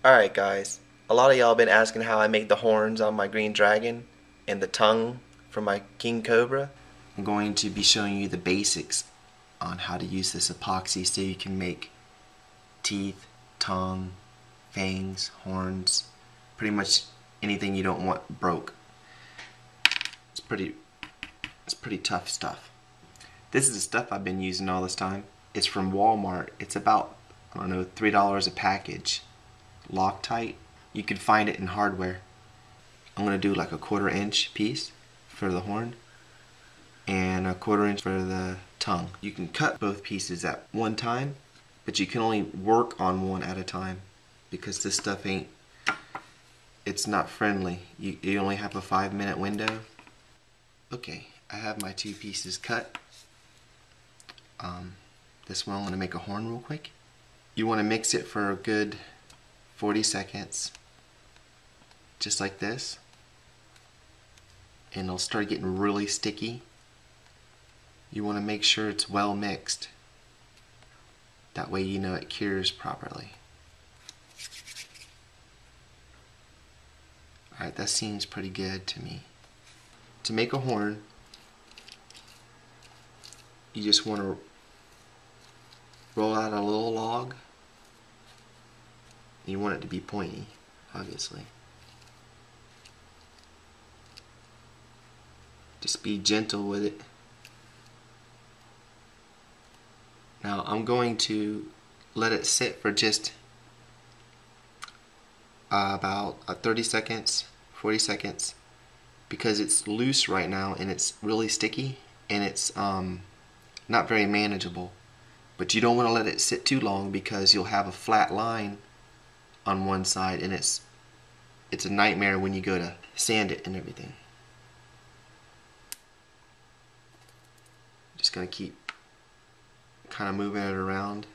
Alright guys, a lot of y'all been asking how I make the horns on my green dragon and the tongue for my king cobra. I'm going to be showing you the basics on how to use this epoxy so you can make teeth, tongue, fangs, horns, pretty much anything you don't want broke. It's pretty tough stuff. This is the stuff I've been using all this time. It's from Walmart. It's about, I don't know, $3 a package. Loctite. You can find it in hardware. I'm going to do like a 1/4 inch piece for the horn and a 1/4 inch for the tongue. You can cut both pieces at one time, but you can only work on one at a time because this stuff it's not friendly. You only have a 5-minute window. Okay, I have my two pieces cut. This one I'm going to make a horn real quick. You want to mix it for a good 40 seconds, just like this, and it'll start getting really sticky. You want to make sure it's well mixed. That way you know it cures properly. Alright, that seems pretty good to me. To make a horn, you just want to roll out a little log. You want it to be pointy, obviously. Just be gentle with it. Now I'm going to let it sit for just about 30 seconds, 40 seconds, because it's loose right now and it's really sticky and it's not very manageable. But you don't want to let it sit too long because you'll have a flat line on one side and it's a nightmare when you go to sand it and everything. Just gonna keep kind of moving it around.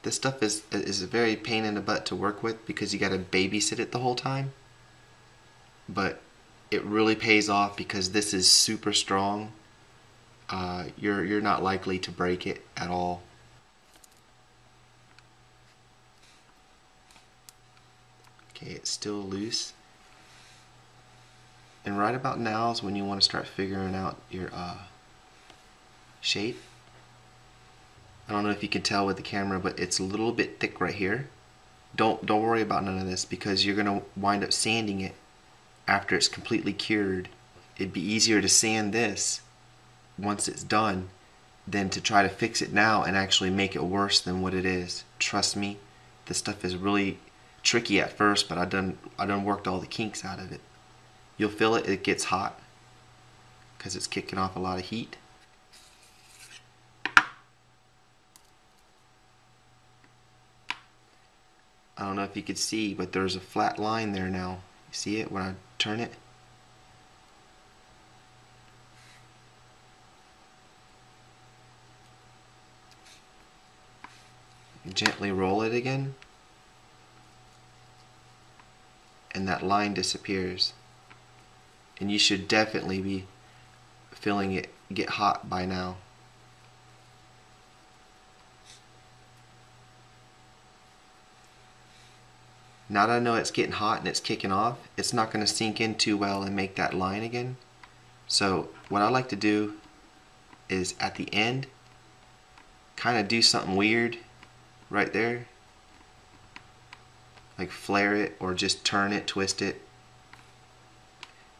This stuff is a very pain in the butt to work with because you gotta babysit it the whole time, but it really pays off because this is super strong. You're not likely to break it at all. Okay, it's still loose. And right about now is when you want to start figuring out your shape. I don't know if you can tell with the camera, but it's a little bit thick right here. Don't worry about none of this because you're gonna wind up sanding it after it's completely cured. It'd be easier to sand this once it's done than to try to fix it now and actually make it worse than what it is. Trust me, this stuff is really tricky at first, but I done worked all the kinks out of it. You'll feel it gets hot because it's kicking off a lot of heat. I don't know if you could see, but there's a flat line there now. You see it when I turn it? Gently roll it again, and that line disappears. And you should definitely be feeling it get hot by now. Now that I know it's getting hot and it's kicking off, it's not going to sink in too well and make that line again. So what I like to do is at the end kind of do something weird right there, like flare it or just turn it, twist it.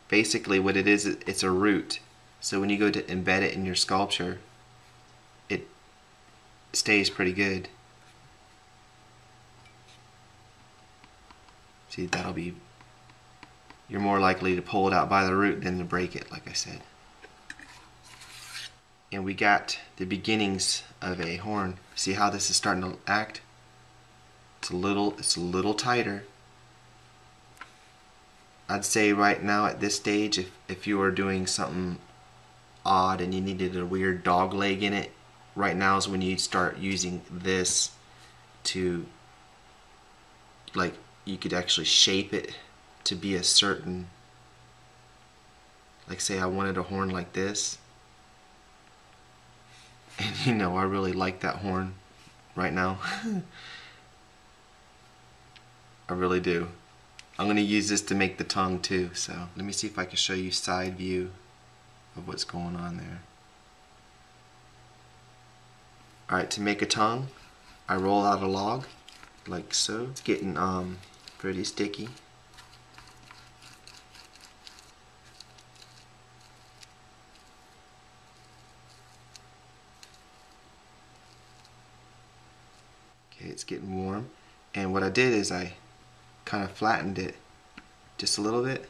Basically what it is, it's a root, so when you go to embed it in your sculpture, it stays pretty good. See, you're more likely to pull it out by the root than to break it, like I said. And we got the beginnings of a horn. See how this is starting to act? It's a little tighter. I'd say right now at this stage, if you were doing something odd and you needed a weird dog leg in it, right now is when you start using this to, like, you could actually shape it to be a certain, like say I wanted a horn like this, and you know I really like that horn right now. I really do. I'm going to use this to make the tongue too, so let me see if I can show you side view of what's going on there. Alright, to make a tongue, I roll out a log like so. It's getting pretty sticky. Okay, it's getting warm. And what I did is I kind of flattened it just a little bit.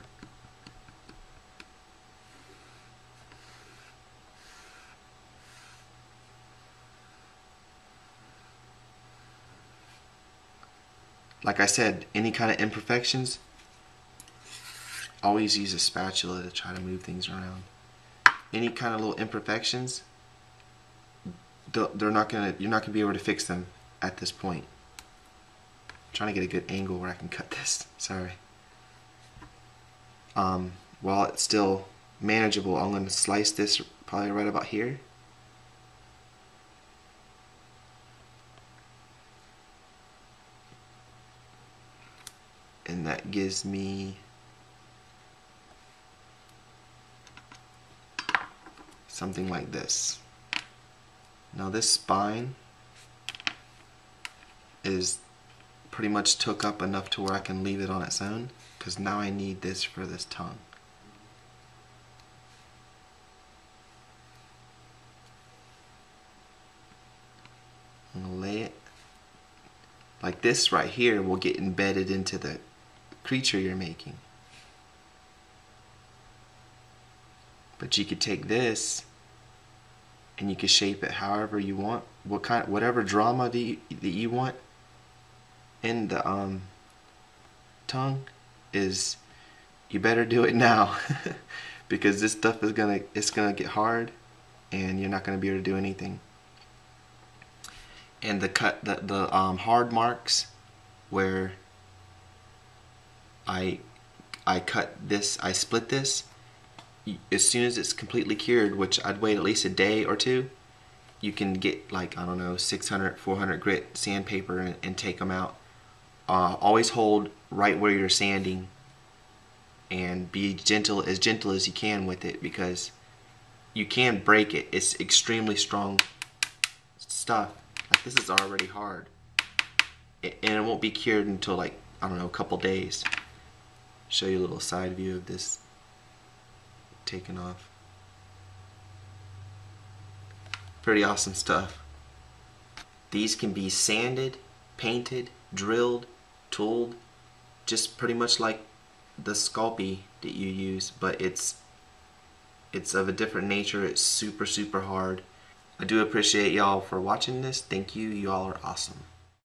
Like I said, any kind of imperfections, always use a spatula to try to move things around. Any kind of little imperfections, you're not gonna be able to fix them at this point. I'm trying to get a good angle where I can cut this. Sorry. While it's still manageable, I'm going to slice this probably right about here. And that gives me something like this. Now this spine is pretty much took up enough to where I can leave it on its own, because now I need this for this tongue. I'm going to lay it like this right here will get embedded into the creature you're making. But you could take this and you could shape it however you want, whatever drama that you want in the tongue is, you better do it now because this stuff is gonna get hard and you're not gonna be able to do anything. And the hard marks where I cut this, I split this, as soon as it's completely cured, which I'd wait at least a day or two, you can get like, I don't know, 600, 400 grit sandpaper and take them out. Always hold right where you're sanding and be gentle as you can with it, because you can break it. It's extremely strong stuff. Like, this is already hard. And it won't be cured until like, I don't know, a couple days. Show you a little side view of this taken off. Pretty awesome stuff. These can be sanded, painted, drilled, tooled, just pretty much like the Sculpey that you use, but it's of a different nature. It's super hard. I do appreciate y'all for watching this. Thank you. Y'all are awesome.